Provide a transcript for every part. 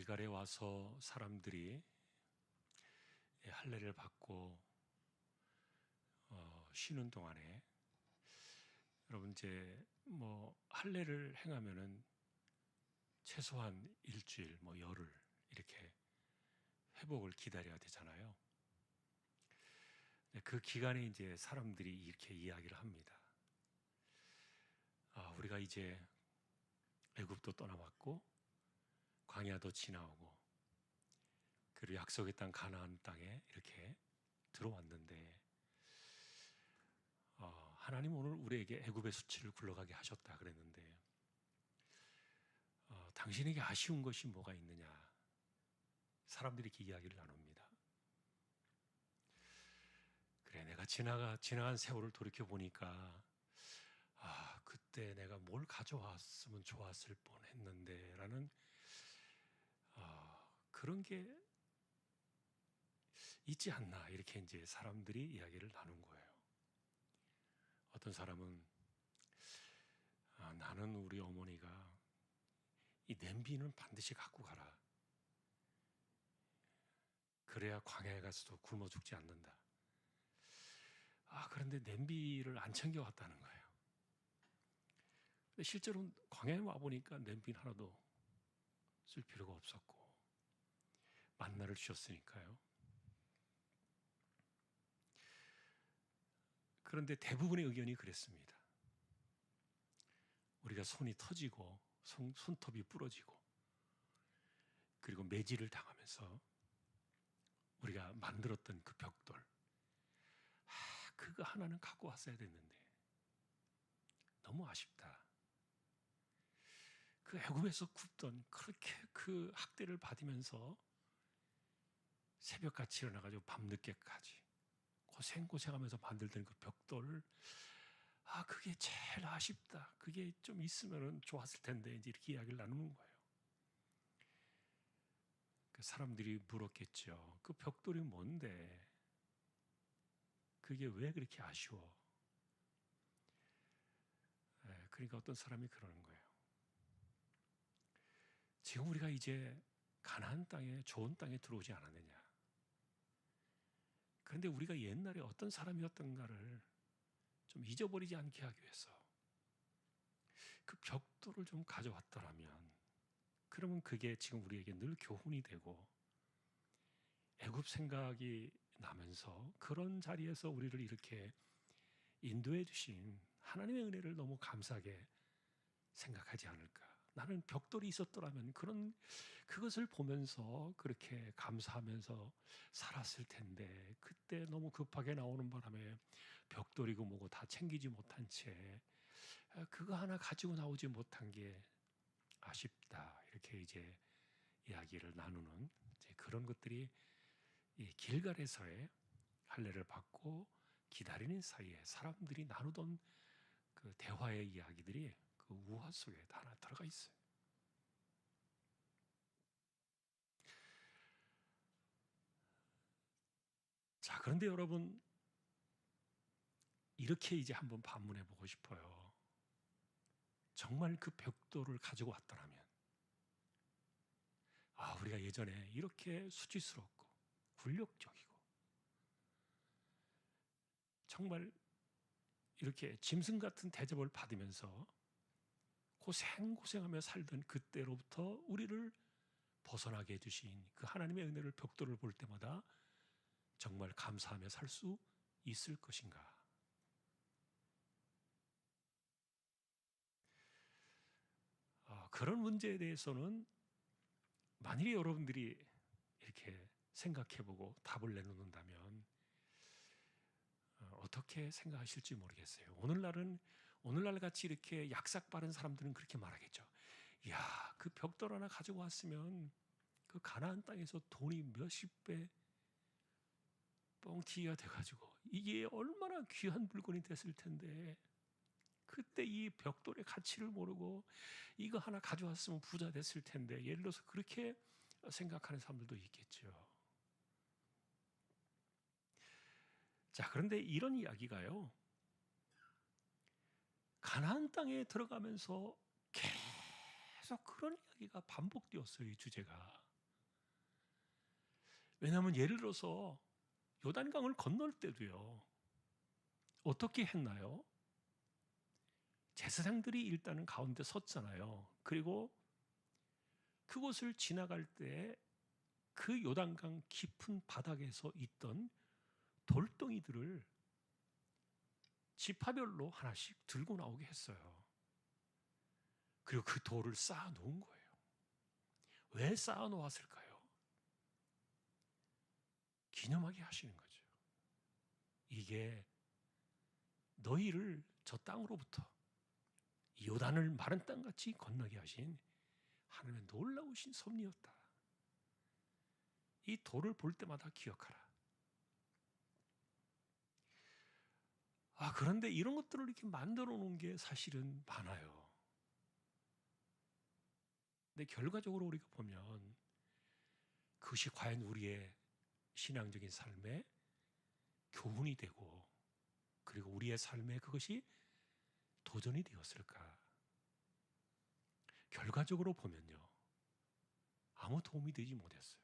길갈에 와서 사람들이 할례를 받고 쉬는 동안에 여러분 이제 할례를 행하면은 최소한 일주일, 열흘 이렇게 회복을 기다려야 되잖아요. 그 기간에 이제 사람들이 이렇게 이야기를 합니다. 우리가 이제 애굽도 떠나왔고 광야도 지나오고 그리고 약속의 땅 가나안 땅에 이렇게 들어왔는데 하나님 오늘 우리에게 애굽의 수치를 굴러가게 하셨다 그랬는데 당신에게 아쉬운 것이 뭐가 있느냐? 사람들이 이렇게 이야기를 나눕니다. 그래, 내가 지나간 세월을 돌이켜 보니까 그때 내가 뭘 가져왔으면 좋았을 뻔했는데 라는 그런 게 있지 않나 이렇게 이제 사람들이 이야기를 나눈 거예요. 어떤 사람은 나는 우리 어머니가 이 냄비는 반드시 갖고 가라. 그래야 광야에 가서도 굶어 죽지 않는다. 그런데 냄비를 안 챙겨왔다는 거예요. 근데 실제로 광야에 와보니까 냄비는 하나도 쓸 필요가 없었고 만나를 주셨으니까요. 그런데 대부분의 의견이 그랬습니다. 우리가 손이 터지고 손톱이 부러지고 그리고 매질을 당하면서 우리가 만들었던 그 벽돌 그거 하나는 갖고 왔어야 됐는데 너무 아쉽다. 그 애굽에서 굽던 그렇게 그 학대를 받으면서 새벽같이 일어나가지고 밤늦게까지 고생하면서 만들던 그 벽돌을 그게 제일 아쉽다. 그게 좀 있으면 좋았을 텐데 이제 이렇게 이야기를 나누는 거예요. 그 사람들이 물었겠죠. 그 벽돌이 뭔데? 그게 왜 그렇게 아쉬워? 그러니까 어떤 사람이 그러는 거예요. 지금 우리가 이제 가나안 땅에 좋은 땅에 들어오지 않았느냐? 그런데 우리가 옛날에 어떤 사람이었던가를 좀 잊어버리지 않게 하기 위해서 그 벽돌을 좀 가져왔더라면 그러면 그게 지금 우리에게 늘 교훈이 되고 애굽 생각이 나면서 그런 자리에서 우리를 이렇게 인도해 주신 하나님의 은혜를 너무 감사하게 생각하지 않을까. 나는 벽돌이 있었더라면 그것을 보면서 그렇게 감사하면서 살았을 텐데 그때 너무 급하게 나오는 바람에 벽돌이고 뭐고 다 챙기지 못한 채 그거 하나 가지고 나오지 못한 게 아쉽다. 이렇게 이제 이야기를 나누는 이제 그런 것들이 이 길갈에서의 할례를 받고 기다리는 사이에 사람들이 나누던 그 대화의 이야기들이 그 우화 속에 다 하나 들어가 있어요. 자, 그런데 여러분, 이렇게 이제 한번 반문해 보고 싶어요. 정말 그 벽돌을 가지고 왔더라면, 우리가 예전에 이렇게 수치스럽고 굴욕적이고, 정말 이렇게 짐승 같은 대접을 받으면서 고생하며 살던 그때로부터 우리를 벗어나게 해주신 그 하나님의 은혜를 벽돌을 볼 때마다 정말 감사하며 살 수 있을 것인가? 그런 문제에 대해서는 만일에 여러분들이 이렇게 생각해보고 답을 내놓는다면 어떻게 생각하실지 모르겠어요. 오늘날 같이 이렇게 약삭 빠른 사람들은 그렇게 말하겠죠. 야, 그 벽돌 하나 가지고 왔으면 그 가나안 땅에서 돈이 몇십 배 뻥튀기가 돼가지고 이게 얼마나 귀한 물건이 됐을 텐데 그때 이 벽돌의 가치를 모르고 이거 하나 가져왔으면 부자 됐을 텐데 예를 들어서 그렇게 생각하는 사람들도 있겠죠. 자, 그런데 이런 이야기가요. 가나안 땅에 들어가면서 계속 그런 이야기가 반복되었어요, 이 주제가. 왜냐하면 예를 들어서 요단강을 건널 때도요. 어떻게 했나요? 제사장들이 일단은 가운데 섰잖아요. 그리고 그곳을 지나갈 때 그 요단강 깊은 바닥에서 있던 돌덩이들을 지파별로 하나씩 들고 나오게 했어요. 그리고 그 돌을 쌓아 놓은 거예요. 왜 쌓아 놓았을까요? 기념하게 하시는 거죠. 이게 너희를 저 땅으로부터 요단을 마른 땅같이 건너게 하신 하나님의 놀라우신 섭리였다. 이 돌을 볼 때마다 기억하라. 그런데 이런 것들을 이렇게 만들어 놓은 게 사실은 많아요. 근데 결과적으로 우리가 보면 그것이 과연 우리의 신앙적인 삶에 교훈이 되고 그리고 우리의 삶에 그것이 도전이 되었을까? 결과적으로 보면요. 아무 도움이 되지 못했어요.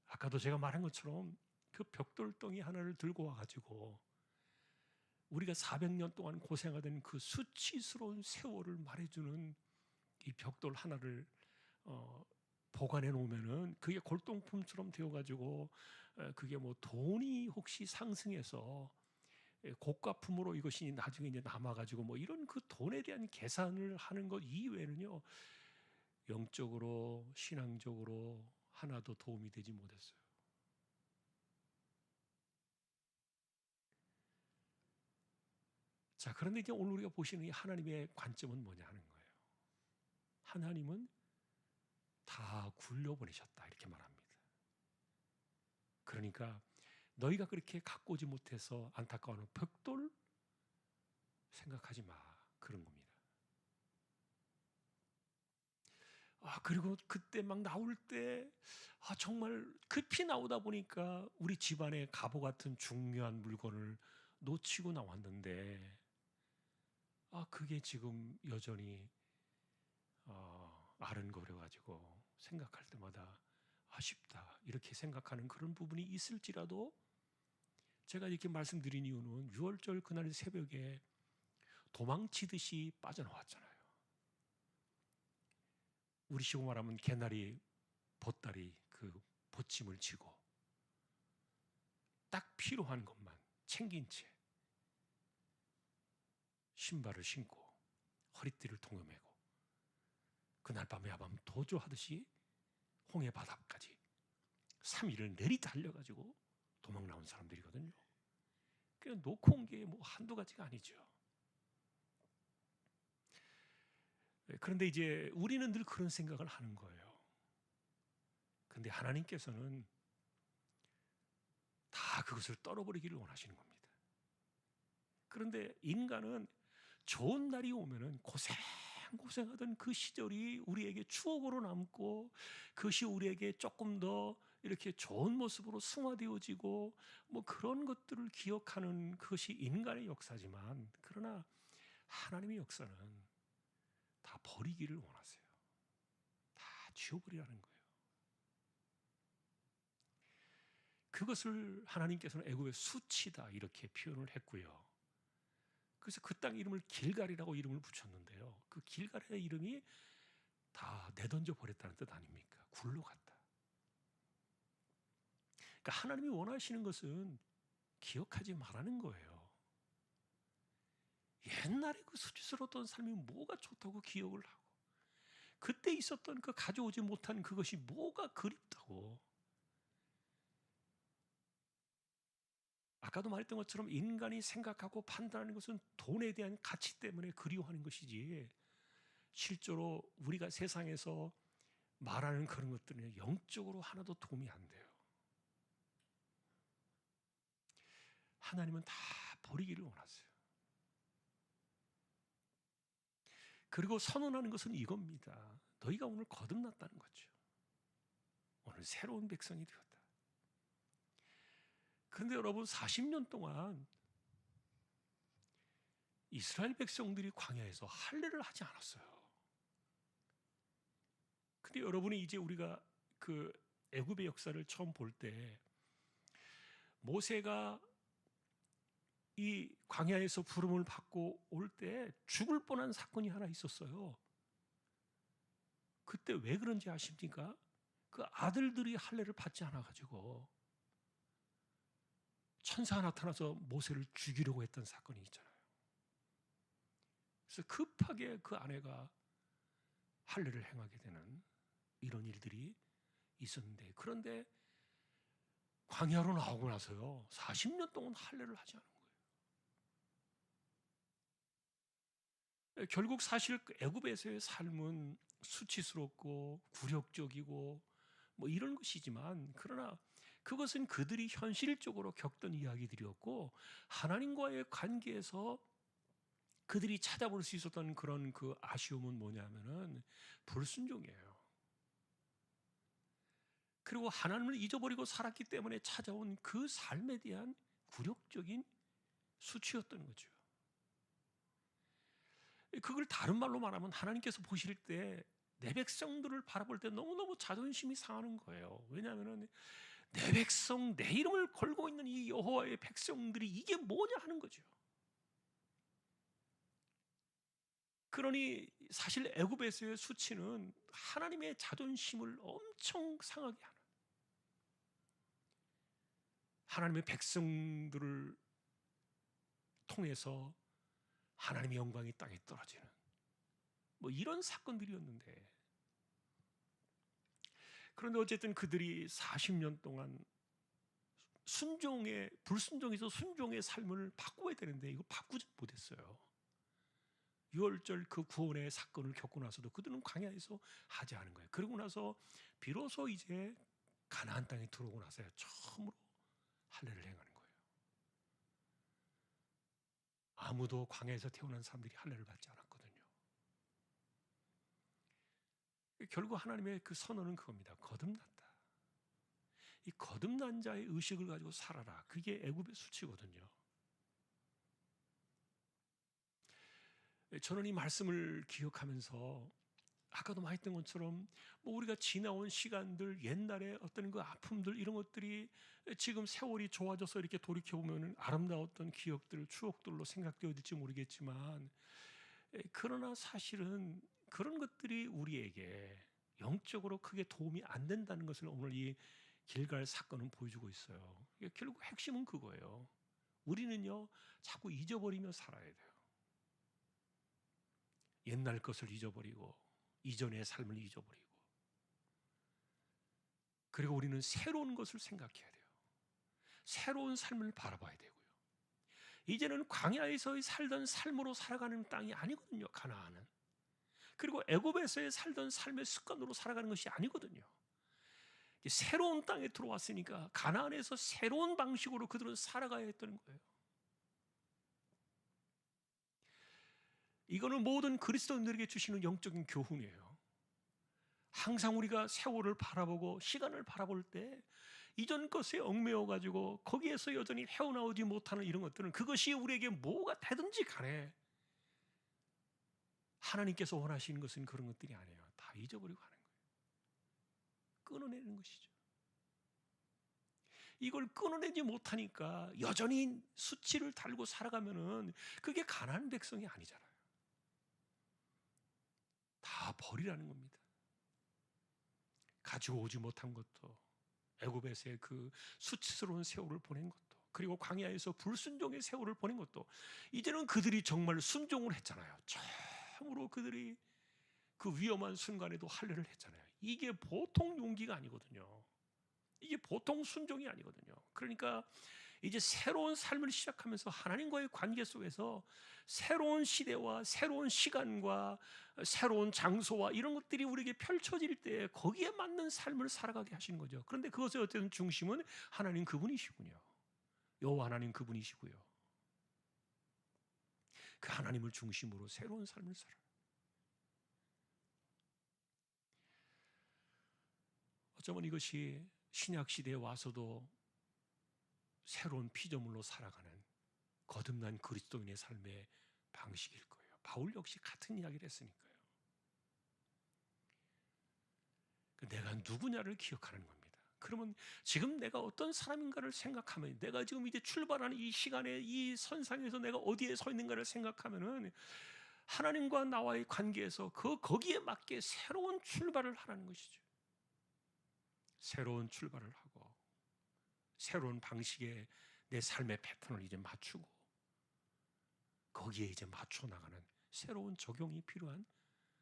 아까도 제가 말한 것처럼 그 벽돌덩이 하나를 들고 와가지고 우리가 400년 동안 고생하던 그 수치스러운 세월을 말해주는 이 벽돌 하나를 보관해 놓으면은 그게 골동품처럼 되어가지고 그게 뭐 돈이 혹시 상승해서 고가품으로 이것이 나중에 이제 남아가지고 뭐 이런 그 돈에 대한 계산을 하는 것 이외에는요 영적으로 신앙적으로 하나도 도움이 되지 못했어요. 자, 그런데 이제 오늘 우리가 보시는 이 하나님의 관점은 뭐냐 하는 거예요. 하나님은 다 굴려보내셨다 이렇게 말합니다. 그러니까 너희가 그렇게 갖고 오지 못해서 안타까워하는 벽돌 생각하지 마 그런 겁니다. 그리고 그때 막 나올 때 정말 급히 나오다 보니까 우리 집안의 갑오 같은 중요한 물건을 놓치고 나왔는데 그게 지금 여전히 아른거려가지고 생각할 때마다 아쉽다 이렇게 생각하는 그런 부분이 있을지라도 제가 이렇게 말씀드린 이유는 6월절 그날 새벽에 도망치듯이 빠져나왔잖아요. 우리식으로 말하면 개나리 보따리 그 보침을 쥐고 딱 필요한 것만 챙긴 채 신발을 신고 허리띠를 동여매고 그날 밤에 야밤 도주하듯이 홍해 바다까지 3일을 내리 달려가지고 도망 나온 사람들이거든요. 그냥 놓고 온 게 뭐 한두 가지가 아니죠. 그런데 이제 우리는 늘 그런 생각을 하는 거예요. 근데 하나님께서는 다 그것을 떨어버리기를 원하시는 겁니다. 그런데 인간은 좋은 날이 오면은 고생하던 그 시절이 우리에게 추억으로 남고 그것이 우리에게 조금 더 이렇게 좋은 모습으로 승화되어지고 뭐 그런 것들을 기억하는 그것이 인간의 역사지만 그러나 하나님의 역사는 다 버리기를 원하세요. 다 지워버리라는 거예요. 그것을 하나님께서는 애굽의 수치다 이렇게 표현을 했고요. 그래서 그 땅 이름을 길갈이라고 이름을 붙였는데요. 그 길갈의 이름이 다 내던져 버렸다는 뜻 아닙니까? 굴러갔다. 그러니까 하나님이 원하시는 것은 기억하지 말라는 거예요. 옛날에 그 수치스러웠던 삶이 뭐가 좋다고 기억을 하고 그때 있었던 그 가져오지 못한 그것이 뭐가 그립다고. 아까도 말했던 것처럼 인간이 생각하고 판단하는 것은 돈에 대한 가치 때문에 그리워하는 것이지 실제로 우리가 세상에서 말하는 그런 것들은 영적으로 하나도 도움이 안 돼요. 하나님은 다 버리기를 원하세요. 그리고 선언하는 것은 이겁니다. 너희가 오늘 거듭났다는 거죠. 오늘 새로운 백성이 되었다. 그런데 여러분 40년 동안 이스라엘 백성들이 광야에서 할례를 하지 않았어요. 근데 여러분이 이제 우리가 그 애굽의 역사를 처음 볼 때 모세가 이 광야에서 부름을 받고 올 때 죽을 뻔한 사건이 하나 있었어요. 그때 왜 그런지 아십니까? 그 아들들이 할례를 받지 않아 가지고 천사가 나타나서 모세를 죽이려고 했던 사건이 있잖아요. 그래서 급하게 그 아내가 할례를 행하게 되는 이런 일들이 있었는데, 그런데 광야로 나오고 나서요 40년 동안 할례를 하지 않은 거예요. 결국 사실 애굽에서의 삶은 수치스럽고 굴욕적이고 뭐 이런 것이지만, 그러나 그것은 그들이 현실적으로 겪던 이야기들이었고, 하나님과의 관계에서 그들이 찾아볼 수 있었던 그런 그 아쉬움은 뭐냐면은 불순종이에요. 그리고 하나님을 잊어버리고 살았기 때문에 찾아온 그 삶에 대한 굴욕적인 수치였던 거죠. 그걸 다른 말로 말하면 하나님께서 보실 때 내 백성들을 바라볼 때 너무너무 자존심이 상하는 거예요. 왜냐하면 내 백성, 내 이름을 걸고 있는 이 여호와의 백성들이 이게 뭐냐 하는 거죠. 그러니 사실 애굽에서의 수치는 하나님의 자존심을 엄청 상하게 하는, 하나님의 백성들을 통해서 하나님의 영광이 땅에 떨어지는 뭐 이런 사건들이었는데, 그런데 어쨌든 그들이 40년 동안 불순종에서 순종의 삶을 바꾸어야 되는데 이거 바꾸지 못했어요. 유월절 그 구원의 사건을 겪고 나서도 그들은 광야에서 하지 않은 거예요. 그러고 나서 비로소 이제 가나안 땅에 들어오고 나서야 처음으로 할례를 행하는 거예요. 아무도 광야에서 태어난 사람들이 할례를 받지 않았거든요. 결국 하나님의 그 선언은 그겁니다. 거듭났다. 이 거듭난 자의 의식을 가지고 살아라. 그게 애굽의 수치거든요. 저는 이 말씀을 기억하면서 아까도 말했던 것처럼 뭐 우리가 지나온 시간들, 옛날에 어떤 그 아픔들, 이런 것들이 지금 세월이 좋아져서 이렇게 돌이켜보면 아름다웠던 기억들, 추억들로 생각되어질지 모르겠지만, 그러나 사실은 그런 것들이 우리에게 영적으로 크게 도움이 안 된다는 것을 오늘 이 길갈 사건은 보여주고 있어요. 결국 핵심은 그거예요. 우리는요 자꾸 잊어버리며 살아야 돼요. 옛날 것을 잊어버리고 이전의 삶을 잊어버리고, 그리고 우리는 새로운 것을 생각해야 돼요. 새로운 삶을 바라봐야 되고요. 이제는 광야에서 살던 삶으로 살아가는 땅이 아니거든요, 가나안은. 그리고 애굽에서의 살던 삶의 습관으로 살아가는 것이 아니거든요. 새로운 땅에 들어왔으니까 가나안에서 새로운 방식으로 그들은 살아가야 했던 거예요. 이거는 모든 그리스도인들에게 주시는 영적인 교훈이에요. 항상 우리가 세월을 바라보고 시간을 바라볼 때 이전 것에 얽매여 가지고 거기에서 여전히 헤어나오지 못하는 이런 것들은, 그것이 우리에게 뭐가 되든지 간에 하나님께서 원하시는 것은 그런 것들이 아니에요. 다 잊어버리고 하는 거예요. 끊어내는 것이죠. 이걸 끊어내지 못하니까 여전히 수치를 달고 살아가면은 그게 가난한 백성이 아니잖아요. 다 버리라는 겁니다. 가지고 오지 못한 것도, 애굽에서의 그 수치스러운 세월을 보낸 것도, 그리고 광야에서 불순종의 세월을 보낸 것도, 이제는 그들이 정말 순종을 했잖아요. 처음으로 그들이 그 위험한 순간에도 할례를 했잖아요. 이게 보통 용기가 아니거든요. 이게 보통 순종이 아니거든요. 그러니까 이제 새로운 삶을 시작하면서 하나님과의 관계 속에서 새로운 시대와 새로운 시간과 새로운 장소와 이런 것들이 우리에게 펼쳐질 때 거기에 맞는 삶을 살아가게 하시는 거죠. 그런데 그것의 어떤 중심은 하나님 그분이시군요. 여호와 하나님 그분이시고요. 그 하나님을 중심으로 새로운 삶을 살아요. 어쩌면 이것이 신약 시대에 와서도 새로운 피조물로 살아가는 거듭난 그리스도인의 삶의 방식일 거예요. 바울 역시 같은 이야기를 했으니까요. 내가 누구냐를 기억하는 겁니다. 그러면 지금 내가 어떤 사람인가를 생각하면, 내가 지금 이제 출발하는 이 시간에 이 선상에서 내가 어디에 서 있는가를 생각하면은 하나님과 나와의 관계에서 거기에 맞게 새로운 출발을 하라는 것이죠. 새로운 출발을 하고 새로운 방식의 내 삶의 패턴을 이제 맞추고 거기에 이제 맞춰 나가는 새로운 적용이 필요한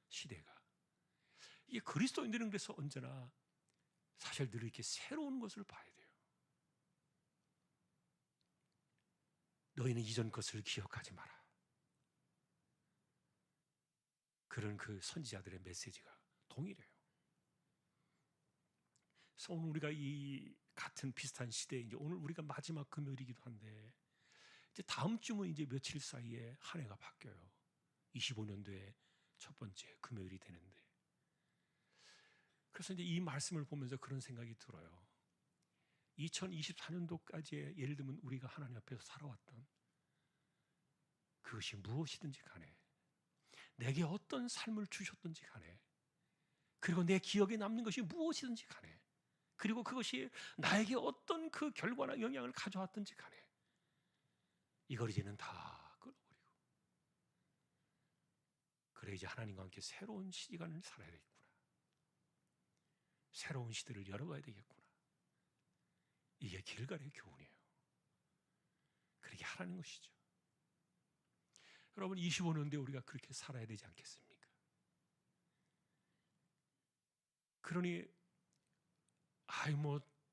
시대가, 이게 그리스도인들은 그래서 언제나 사실 늘 이렇게 새로운 것을 봐야 돼요. 너희는 이전 것을 기억하지 마라. 그런 그 선지자들의 메시지가 동일해요. 그래서 오늘 우리가 이 같은 비슷한 시대에 이제 오늘 우리가 마지막 금요일이기도 한데 이제 다음 주면 이제 며칠 사이에 한 해가 바뀌어요. 25년도에 첫 번째 금요일이 되는데, 그래서 이제 이 말씀을 보면서 그런 생각이 들어요. 2024년도까지의 예를 들면 우리가 하나님 앞에서 살아왔던 그것이 무엇이든지 간에, 내게 어떤 삶을 주셨든지 간에, 그리고 내 기억에 남는 것이 무엇이든지 간에, 그리고 그것이 나에게 어떤 그 결과나 영향을 가져왔든지 간에 이걸 이제는 다 끊어버리고, 그래 이제 하나님과 함께 새로운 시간을 살아야 되겠구나, 새로운 시대를 열어가야 되겠구나. 이게 길갈의 교훈이에요. 그렇게 하라는 것이죠. 여러분, 25년대 우리가 그렇게 살아야 되지 않겠습니까? 그러니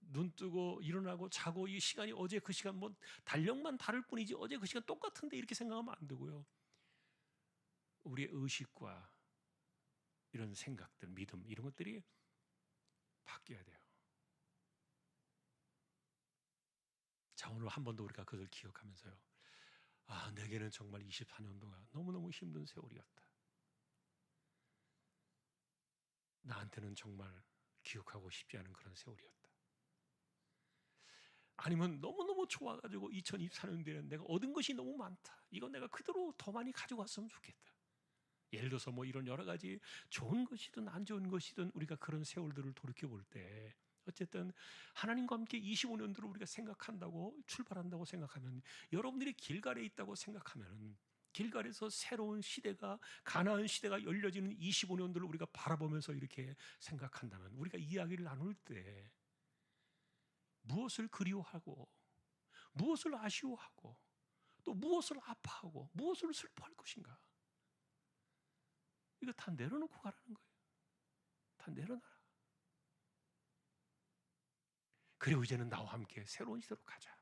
눈 뜨고 일어나고 자고 이 시간이 어제 그 시간 달력만 다를 뿐이지 어제 그 시간 똑같은데 이렇게 생각하면 안 되고요. 우리의 의식과 이런 생각들, 믿음, 이런 것들이 바뀌어야 돼요. 자, 오늘 한 번 더 우리가 그것을 기억하면서요, 내게는 정말 24년도가 너무너무 힘든 세월이었다. 나한테는 정말 기억하고 싶지 않은 그런 세월이었다. 아니면 너무너무 좋아가지고 2024년도에는 내가 얻은 것이 너무 많다. 이건 내가 그대로 더 많이 가져갔으면 좋겠다. 예를 들어서 이런 여러 가지 좋은 것이든 안 좋은 것이든 우리가 그런 세월들을 돌이켜볼 때 어쨌든 하나님과 함께 25년도를 우리가 생각한다고 출발한다고 생각하면, 여러분들이 길갈에 있다고 생각하면 길갈에서 새로운 시대가, 가나안 시대가 열려지는 25년도를 우리가 바라보면서 이렇게 생각한다면, 우리가 이야기를 나눌 때 무엇을 그리워하고 무엇을 아쉬워하고 또 무엇을 아파하고 무엇을 슬퍼할 것인가, 이거 다 내려놓고 가라는 거예요. 다 내려놔라. 그리고 이제는 나와 함께 새로운 시대로 가자.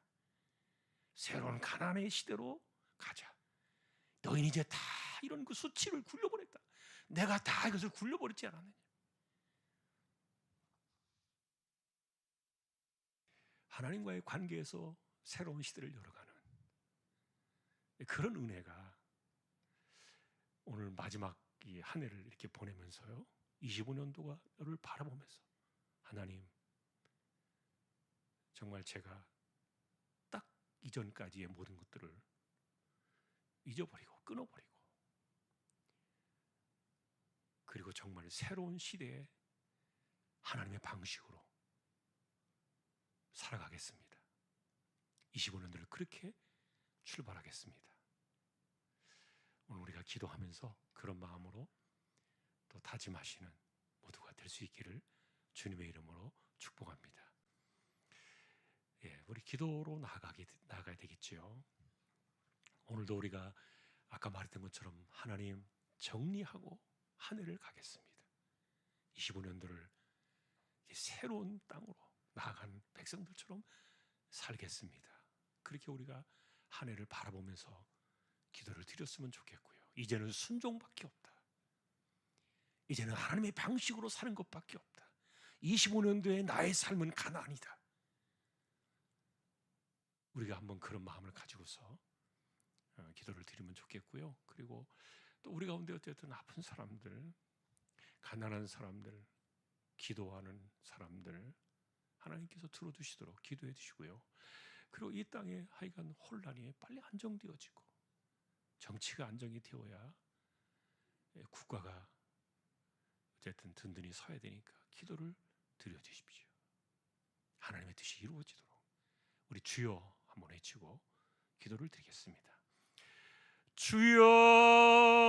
새로운 가나안의 시대로 가자. 너희는 이제 다 이런 그 수치를 굴려버렸다. 내가 다 이것을 굴려버렸지 않았느냐. 하나님과의 관계에서 새로운 시대를 열어가는 그런 은혜가 오늘 마지막 이 한 해를 이렇게 보내면서요, 25년도가를 바라보면서, 하나님, 정말 제가 딱 이전까지의 모든 것들을 잊어버리고 끊어버리고, 그리고 정말 새로운 시대에 하나님의 방식으로 살아가겠습니다. 25년도를 그렇게 출발하겠습니다. 오늘 우리가 기도하면서 그런 마음으로 또 다짐하시는 모두가 될 수 있기를 주님의 이름으로 축복합니다. 우리 기도로 나아가야 되겠지요. 오늘도 우리가 아까 말했던 것처럼 하나님, 정리하고 한 해를 가겠습니다. 25년도를 새로운 땅으로 나아간 백성들처럼 살겠습니다. 그렇게 우리가 한 해를 바라보면서 기도를 드렸으면 좋겠고요. 이제는 순종밖에 없다. 이제는 하나님의 방식으로 사는 것밖에 없다. 25년도에 나의 삶은 가나안이다. 우리가 한번 그런 마음을 가지고서 기도를 드리면 좋겠고요. 그리고 또 우리 가운데 어쨌든 아픈 사람들, 가난한 사람들, 기도하는 사람들 하나님께서 들어주시도록 기도해 주시고요. 그리고 이 땅에 하여간 혼란이 빨리 안정되어지고 정치가 안정이 되어야 국가가 어쨌든 든든히 서야 되니까 기도를 드려주십시오. 하나님의 뜻이 이루어지도록 우리 주여 한번 외치고 기도를 드리겠습니다. 주여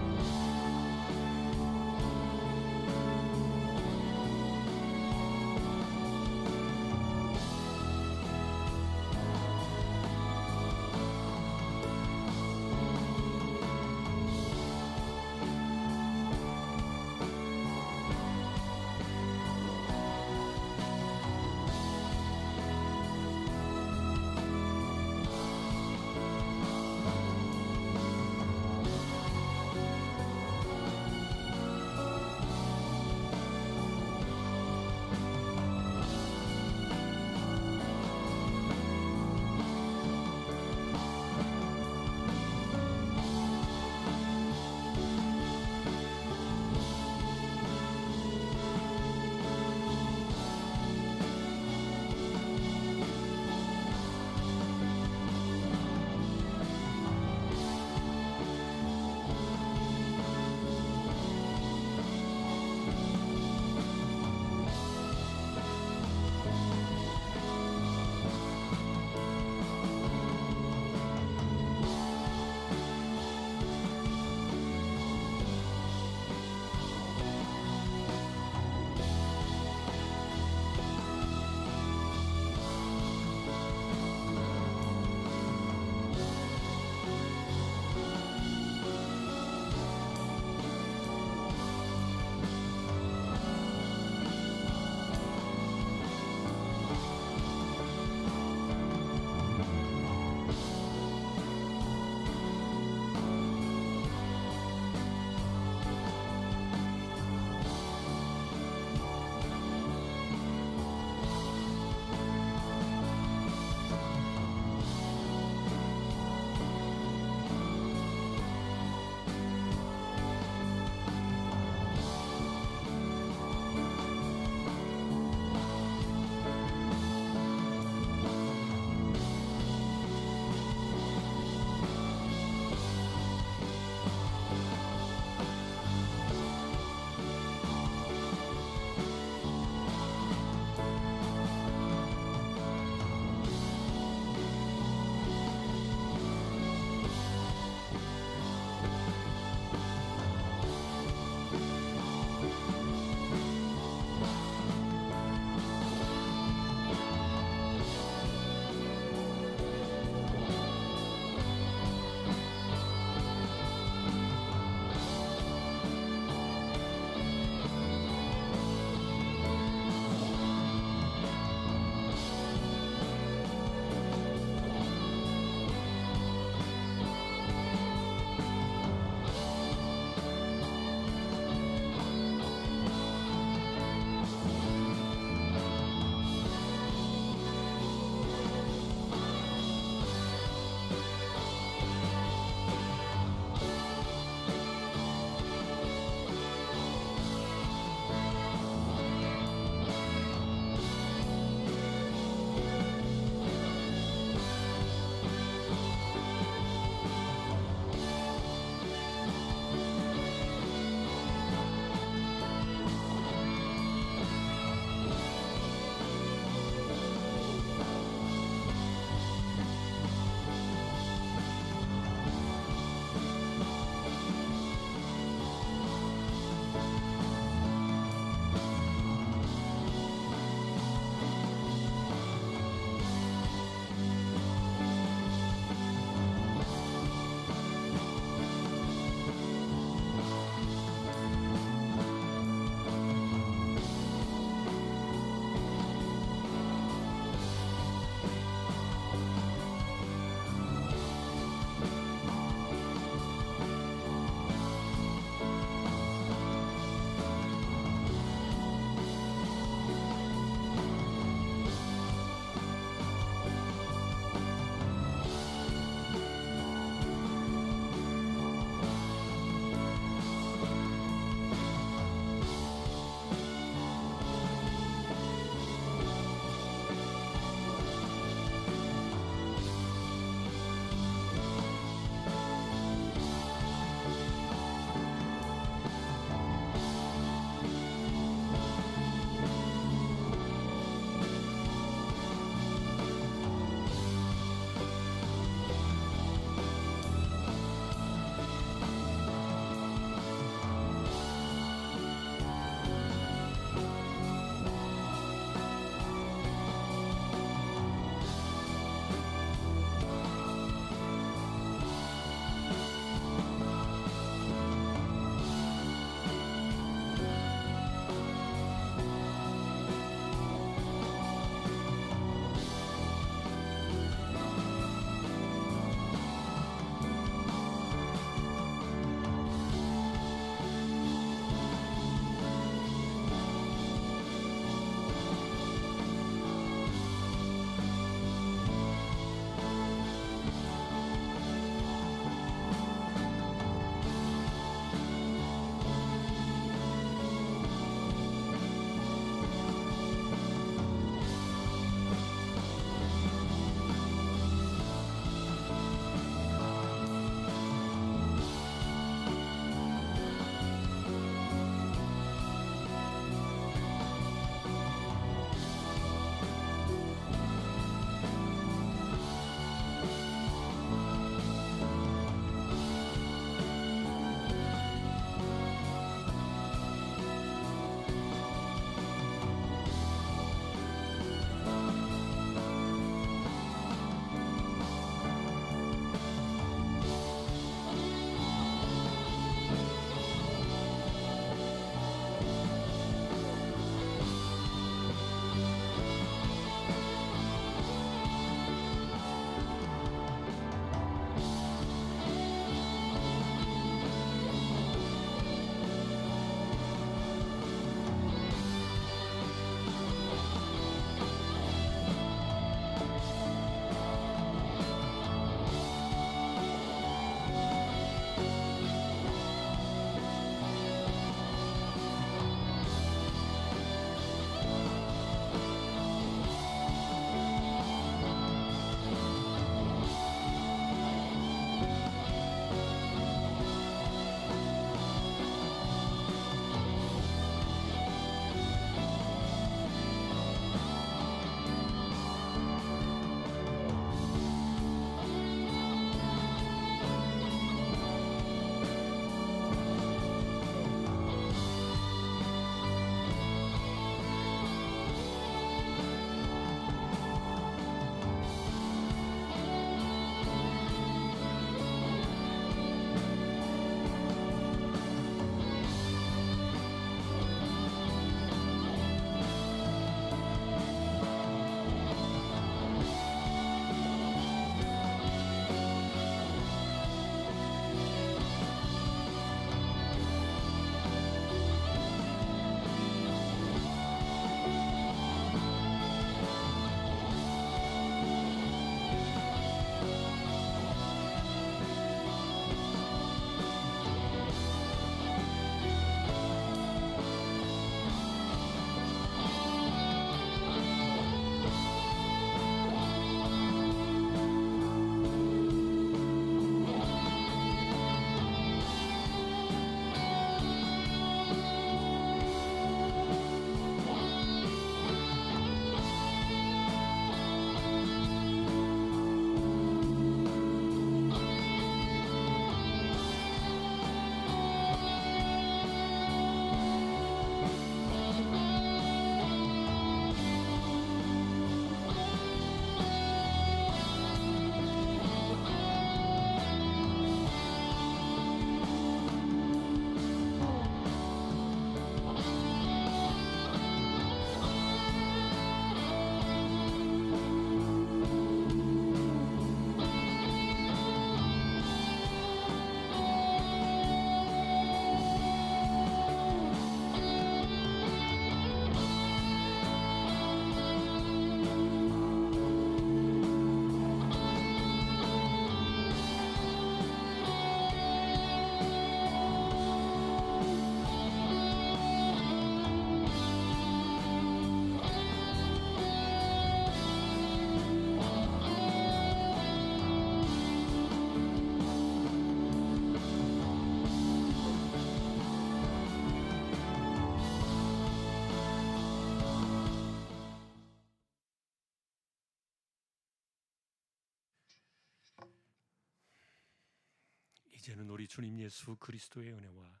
이제는 우리 주님 예수 그리스도의 은혜와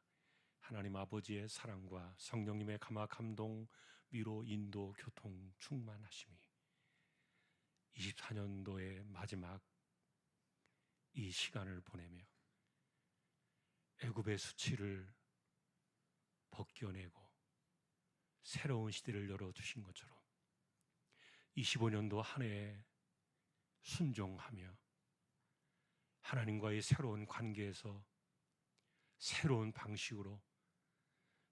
하나님 아버지의 사랑과 성령님의 감화 감동, 위로, 인도, 교통, 충만하심이 24년도의 마지막 이 시간을 보내며 애굽의 수치를 벗겨내고 새로운 시대를 열어주신 것처럼 25년도 한 해에 순종하며 하나님과의 새로운 관계에서 새로운 방식으로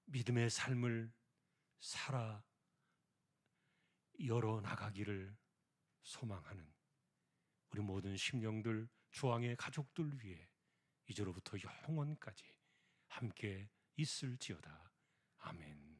믿음의 삶을 살아 열어나가기를 소망하는 우리 모든 심령들, 주왕의 가족들 위해 이제로부터 영원까지 함께 있을지어다. 아멘.